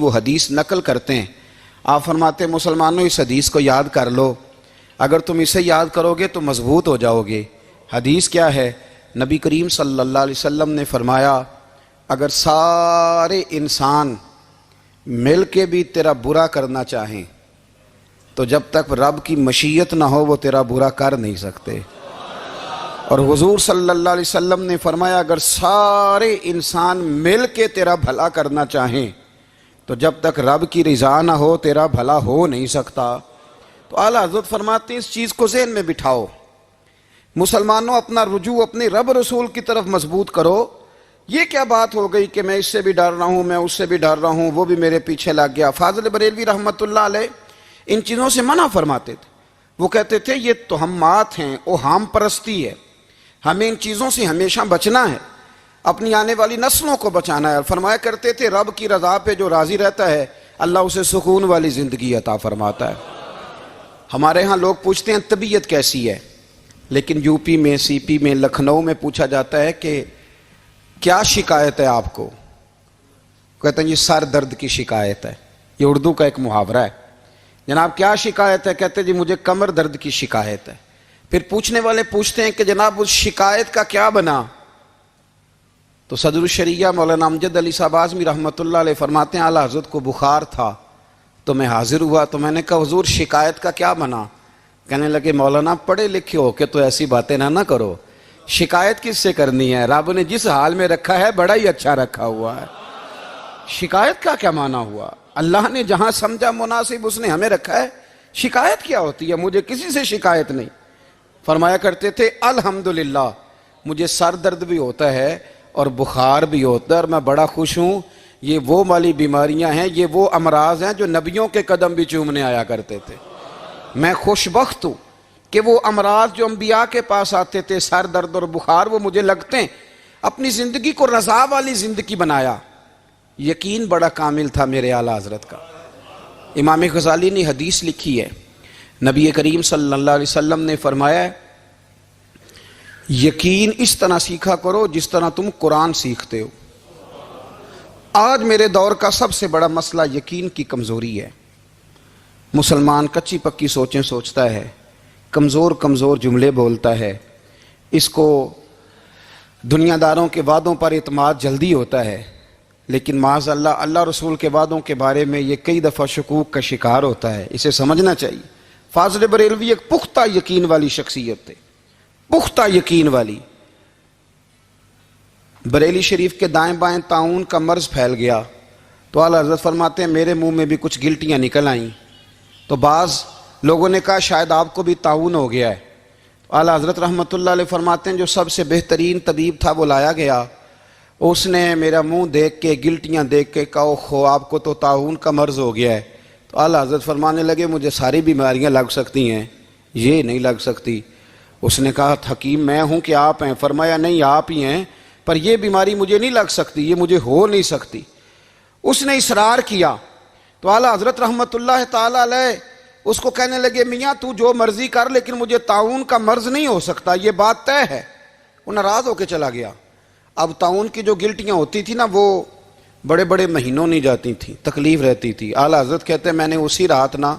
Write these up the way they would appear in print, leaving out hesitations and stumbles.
وہ حدیث نقل کرتے ہیں. آپ فرماتے ہیں مسلمانوں اس حدیث کو یاد کر لو، اگر تم اسے یاد کرو گے تو مضبوط ہو جاؤ گے. حدیث کیا ہے؟ نبی کریم صلی اللہ علیہ وسلم نے فرمایا اگر سارے انسان مل کے بھی تیرا برا کرنا چاہیں تو جب تک رب کی مشیت نہ ہو وہ تیرا برا کر نہیں سکتے. اور حضور صلی اللہ علیہ وسلم نے فرمایا اگر سارے انسان مل کے تیرا بھلا کرنا چاہیں تو جب تک رب کی رضا نہ ہو تیرا بھلا ہو نہیں سکتا. تو اعلیٰ حضرت فرماتے ہیں اس چیز کو ذہن میں بٹھاؤ، مسلمانوں اپنا رجوع اپنے رب رسول کی طرف مضبوط کرو. یہ کیا بات ہو گئی کہ میں اس سے بھی ڈر رہا ہوں، میں اس سے بھی ڈر رہا ہوں، وہ بھی میرے پیچھے لگ گیا. فاضل بریلوی رحمۃ اللہ علیہ ان چیزوں سے منع فرماتے تھے. وہ کہتے تھے یہ توہمات ہیں، اوہام پرستی ہے، ہمیں ان چیزوں سے ہمیشہ بچنا ہے، اپنی آنے والی نسلوں کو بچانا ہے. اور فرمایا کرتے تھے رب کی رضا پہ جو راضی رہتا ہے اللہ اسے سکون والی زندگی عطا فرماتا ہے. ہمارے ہاں لوگ پوچھتے ہیں طبیعت کیسی ہے، لیکن یو پی میں، سی پی میں، لکھنؤ میں پوچھا جاتا ہے کہ کیا شکایت ہے آپ کو؟ کہتے ہیں یہ سر درد کی شکایت ہے. یہ اردو کا ایک محاورہ ہے. جناب کیا شکایت ہے؟ کہتے ہیں جی مجھے کمر درد کی شکایت ہے. پھر پوچھنے والے پوچھتے ہیں کہ جناب اس شکایت کا کیا بنا؟ تو صدر الشریعہ مولانا امجد علی صاحب اعظمی رحمۃ اللہ علیہ فرماتے ہیں اعلیٰ حضرت کو بخار تھا تو میں حاضر ہوا تو میں نے کہا حضور شکایت کا کیا بنا؟ کہنے لگے مولانا پڑھے لکھے ہو کہ تو ایسی باتیں نہ کرو، شکایت کس سے کرنی ہے؟ رب نے جس حال میں رکھا ہے بڑا ہی اچھا رکھا ہوا ہے. شکایت کا کیا معنی ہوا؟ اللہ نے جہاں سمجھا مناسب اس نے ہمیں رکھا ہے. شکایت کیا ہوتی ہے؟ مجھے کسی سے شکایت نہیں. فرمایا کرتے تھے الحمدللہ مجھے سر درد بھی ہوتا ہے اور بخار بھی ہوتا ہے اور میں بڑا خوش ہوں. یہ وہ والی بیماریاں ہیں، یہ وہ امراض ہیں جو نبیوں کے قدم بھی چومنے آیا کرتے تھے. میں خوش بخت ہوں کہ وہ امراض جو انبیاء کے پاس آتے تھے، سر درد اور بخار، وہ مجھے لگتے ہیں. اپنی زندگی کو رضا والی زندگی بنایا. یقین بڑا کامل تھا میرے اعلیٰ حضرت کا. امام غزالی نے حدیث لکھی ہے، نبی کریم صلی اللہ علیہ وسلم نے فرمایا یقین اس طرح سیکھا کرو جس طرح تم قرآن سیکھتے ہو. آج میرے دور کا سب سے بڑا مسئلہ یقین کی کمزوری ہے. مسلمان کچی پکی سوچیں سوچتا ہے، کمزور کمزور جملے بولتا ہے، اس کو دنیا داروں کے وعدوں پر اعتماد جلدی ہوتا ہے، لیکن معاذ اللہ اللہ رسول کے وعدوں کے بارے میں یہ کئی دفعہ شکوک کا شکار ہوتا ہے. اسے سمجھنا چاہیے. فاضل بریلوی ایک پختہ یقین والی شخصیت تھے، پختہ یقین والی. بریلی شریف کے دائیں بائیں طاعون کا مرض پھیل گیا تو اعلیٰ حضرت فرماتے ہیں میرے منہ میں بھی کچھ گلٹیاں نکل آئیں. تو بعض لوگوں نے کہا شاید آپ کو بھی طاعون ہو گیا ہے. اعلیٰ حضرت رحمۃ اللہ علیہ فرماتے ہیں جو سب سے بہترین طبیب تھا وہ لایا گیا. اس نے میرا منہ دیکھ کے گلٹیاں دیکھ کے کہا خو آپ کو تو طاعون کا مرض ہو گیا ہے. تو اعلیٰ حضرت فرمانے لگے مجھے ساری بیماریاں لگ سکتی ہیں، یہ نہیں لگ سکتی. اس نے کہا حکیم میں ہوں کہ آپ ہیں؟ فرمایا نہیں آپ ہی ہیں، پر یہ بیماری مجھے نہیں لگ سکتی، یہ مجھے ہو نہیں سکتی. اس نے اصرار کیا تو اعلیٰ حضرت رحمۃ اللہ تعالی علیہ اس کو کہنے لگے میاں تو جو مرضی کر لیکن مجھے طاعون کا مرض نہیں ہو سکتا، یہ بات طے ہے. وہ ناراض ہو کے چلا گیا. اب طاعون کی جو گلٹیاں ہوتی تھی نا وہ بڑے بڑے مہینوں نہیں جاتی تھیں، تکلیف رہتی تھی. اعلیٰ حضرت کہتے ہیں میں نے اسی رات نا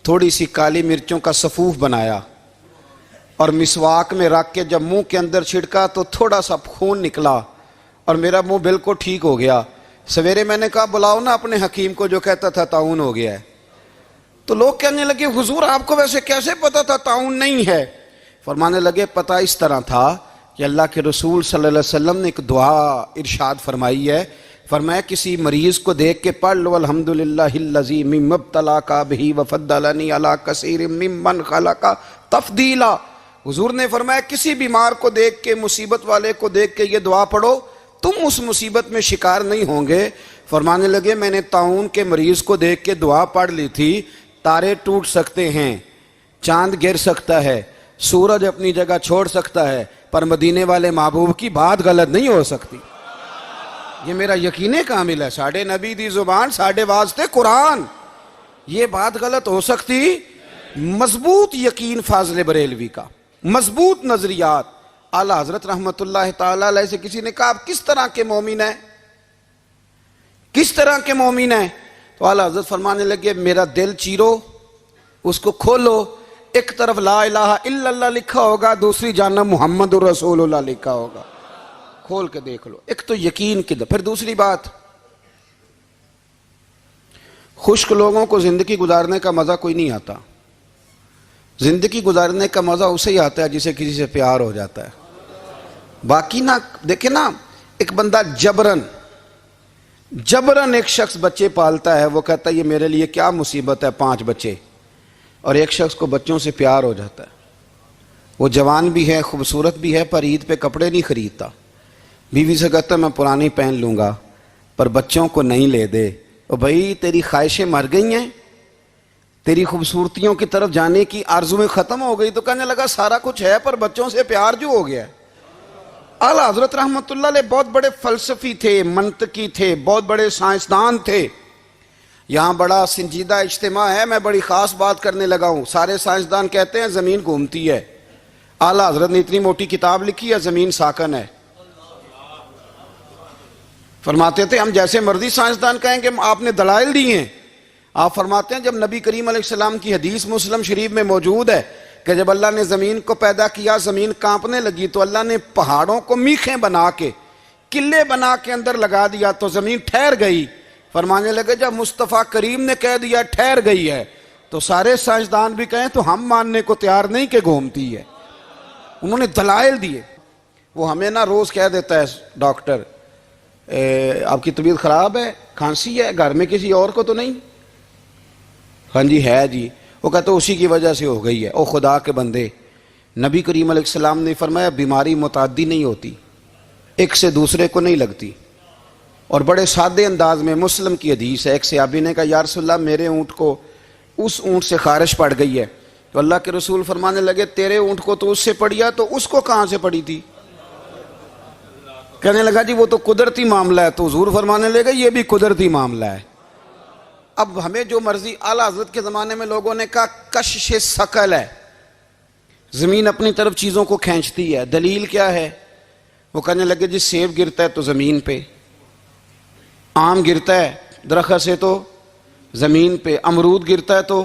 تھوڑی سی کالی مرچوں کا سفوف بنایا اور مسواک میں رکھ کے جب منہ کے اندر چھڑکا تو تھوڑا سا خون نکلا اور میرا منہ بالکل ٹھیک ہو گیا. سویرے میں نے کہا بلاؤ نا اپنے حکیم کو جو کہتا تھا طاعون ہو گیا ہے. تو لوگ کہنے لگے حضور آپ کو ویسے کیسے پتا تھا طاعون نہیں ہے؟ فرمانے لگے پتہ اس طرح تھا کہ اللہ کے رسول صلی اللہ علیہ وسلم نے ایک دعا ارشاد فرمائی ہے. فرمایا کسی مریض کو دیکھ کے پڑھ لو الحمدللہ الذی مما ابتلاک بہ وفضلنی علی کثیر ممن خلق تفضیلا. حضور نے فرمایا کسی بیمار کو دیکھ کے، مصیبت والے کو دیکھ کے یہ دعا پڑھو تم اس مصیبت میں شکار نہیں ہوں گے. فرمانے لگے میں نے طاعون کے مریض کو دیکھ کے دعا پڑھ لی تھی. تارے ٹوٹ سکتے ہیں، چاند گر سکتا ہے، سورج اپنی جگہ چھوڑ سکتا ہے، پر مدینے والے محبوب کی بات غلط نہیں ہو سکتی. یہ میرا یقین کامل ہے. ساڈے نبی دی زبان ساڈے واسطے قرآن، یہ بات غلط ہو سکتی؟ مضبوط یقین فاضل بریلوی کا، مضبوط نظریات. اعلیٰ حضرت رحمۃ اللہ تعالی علیہ سے کسی نے کہا آپ کس طرح کے مومن ہیں؟ کس طرح کے مومن ہیں؟ تو اعلیٰ حضرت فرمانے لگے میرا دل چیرو، اس کو کھولو، ایک طرف لا الہ الا اللہ لکھا ہوگا، دوسری جانب محمد الرسول اللہ لکھا ہوگا، کھول کے دیکھ لو۔ ایک تو یقین کی پھر دوسری بات، خشک لوگوں کو زندگی گزارنے کا مزہ کوئی نہیں آتا، زندگی گزارنے کا مزہ اسے ہی آتا ہے جسے کسی سے پیار ہو جاتا ہے۔ باقی نہ دیکھیں نا، ایک بندہ جبرن ایک شخص بچے پالتا ہے، وہ کہتا ہے یہ میرے لیے کیا مصیبت ہے 5 بچے، اور ایک شخص کو بچوں سے پیار ہو جاتا ہے، وہ جوان بھی ہے، خوبصورت بھی ہے، پر عید پہ کپڑے نہیں خریدتا، بیوی سے کہتا ہے میں پرانی پہن لوں گا پر بچوں کو نہیں لے دے۔ اور بھائی تیری خواہشیں مر گئی ہیں، تیری خوبصورتیوں کی طرف جانے کی آرزویں ختم ہو گئی، تو کہنے لگا سارا کچھ ہے پر بچوں سے پیار جو ہو گیا ہے۔ اعلیٰ حضرت رحمت اللہ علیہ بہت بڑے فلسفی تھے، منطقی تھے، بہت بڑے سائنسدان تھے۔ یہاں بڑا سنجیدہ اجتماع ہے، میں بڑی خاص بات کرنے لگا ہوں۔ سارے سائنسدان کہتے ہیں زمین گھومتی ہے، اعلیٰ حضرت نے اتنی موٹی کتاب لکھی ہے زمین ساکن ہے۔ فرماتے تھے ہم جیسے مرضی سائنسدان کہیں کہ آپ نے دلائل دی ہیں، آپ فرماتے ہیں جب نبی کریم علیہ السلام کی حدیث مسلم شریف میں موجود ہے کہ جب اللہ نے زمین کو پیدا کیا زمین کانپنے لگی تو اللہ نے پہاڑوں کو میخیں بنا کے قلعے بنا کے اندر لگا دیا تو زمین ٹھہر گئی۔ فرمانے لگے جب مصطفیٰ کریم نے کہہ دیا ٹھہر گئی ہے تو سارے سائنسدان بھی کہیں تو ہم ماننے کو تیار نہیں کہ گھومتی ہے۔ انہوں نے دلائل دیے۔ وہ ہمیں نہ روز کہہ دیتا ہے ڈاکٹر آپ کی طبیعت خراب ہے، کھانسی ہے، گھر میں کسی اور کو تو نہیں؟ ہاں جی ہے جی، وہ کہتے اسی کی وجہ سے ہو گئی ہے۔ او خدا کے بندے، نبی کریم علیہ السلام نے فرمایا بیماری متعدی نہیں ہوتی، ایک سے دوسرے کو نہیں لگتی۔ اور بڑے سادے انداز میں مسلم کی حدیث ہے، ایک صحابی نے کہا یا رسول اللہ میرے اونٹ کو اس اونٹ سے خارش پڑ گئی ہے، تو اللہ کے رسول فرمانے لگے تیرے اونٹ کو تو اس سے پڑی ہے تو اس کو کہاں سے پڑی تھی؟ کہنے لگا جی وہ تو قدرتی معاملہ ہے، تو حضور فرمانے لگے یہ بھی قدرتی معاملہ ہے۔ اب ہمیں جو مرضی، اعلیٰ حضرت کے زمانے میں لوگوں نے کہا کشش ثقل ہے، زمین اپنی طرف چیزوں کو کھینچتی ہے، دلیل کیا ہے؟ وہ کہنے لگے جی سیب گرتا ہے تو زمین پہ، آم گرتا ہے درخت سے تو زمین پہ، امرود گرتا ہے تو،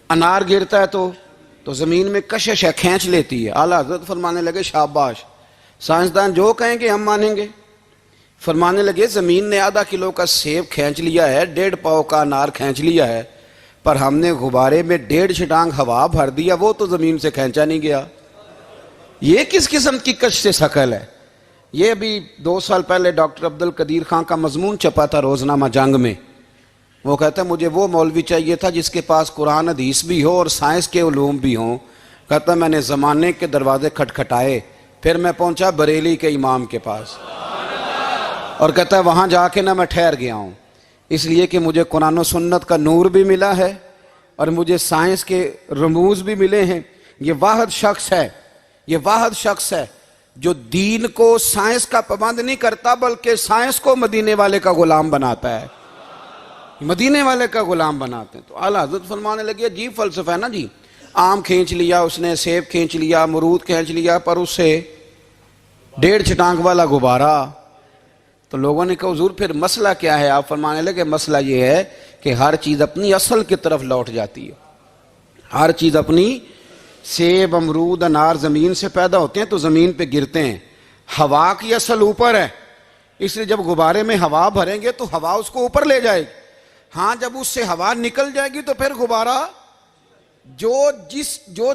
انار گرتا ہے تو زمین میں کشش ہے، کھینچ لیتی ہے۔ اعلیٰ حضرت فرمانے لگے شاباش، سائنسدان جو کہیں گے ہم مانیں گے۔ فرمانے لگے زمین نے آدھا کلو کا سیب کھینچ لیا ہے، 1.5 پاؤ کا انار کھینچ لیا ہے، پر ہم نے غبارے میں 1.5 چھٹانگ ہوا بھر دیا، وہ تو زمین سے کھینچا نہیں گیا۔ یہ کس قسم کی کش سے ثقل ہے؟ یہ ابھی 2 سال پہلے ڈاکٹر عبد القدیر خان کا مضمون چھپا تھا روزنامہ جنگ میں۔ وہ کہتا ہے مجھے وہ مولوی چاہیے تھا جس کے پاس قرآن حدیث بھی ہو اور سائنس کے علوم بھی ہوں۔ کہتا میں نے زمانے کے دروازے کھٹکھٹائے، پھر میں پہنچا بریلی کے امام کے پاس، اور کہتا ہے وہاں جا کے نہ میں ٹھہر گیا ہوں، اس لیے کہ مجھے قرآن و سنت کا نور بھی ملا ہے اور مجھے سائنس کے رموز بھی ملے ہیں۔ یہ واحد شخص ہے جو دین کو سائنس کا پابند نہیں کرتا بلکہ سائنس کو مدینے والے کا غلام بناتا ہے، مدینے والے کا غلام بناتے ہیں۔ تو اعلیٰ حضرت فرمانے لگے عجیب فلسفہ ہے نا جی، آم کھینچ لیا اس نے، سیب کھینچ لیا، امرود کھینچ لیا، پر اس سے 1.5 چھٹانگ والا غبارہ۔ تو لوگوں نے کہا حضور پھر مسئلہ کیا ہے؟ آپ فرمانے لگے مسئلہ یہ ہے کہ ہر چیز اپنی اصل کی طرف لوٹ جاتی ہے، ہر چیز اپنی، سیب امرود انار زمین سے پیدا ہوتے ہیں تو زمین پہ گرتے ہیں، ہوا کی اصل اوپر ہے، اس لیے جب غبارے میں ہوا بھریں گے تو ہوا اس کو اوپر لے جائے گی۔ ہاں جب اس سے ہوا نکل جائے گی تو پھر غبارہ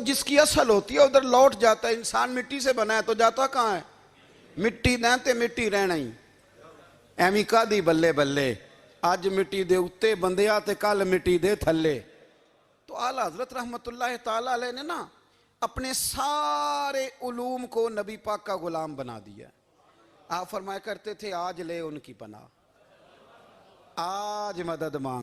جس کی اصل ہوتی ہے ادھر لوٹ جاتا ہے۔ انسان مٹی سے بنا ہے تو جاتا کہاں ہے؟ مٹی دیں مٹی رہنا ہی، ایویں کا دی بلے بلے، اج مٹی دے اتے بندیا تے کل مٹی دے تھلے۔ تو اعلیٰ حضرت رحمت اللہ تعالیٰ علیہ نے نا اپنے سارے علوم کو نبی پاک کا غلام بنا دیا۔ آپ فرمایا کرتے تھے آج لے ان کی پناہ، آج مدد مانگ۔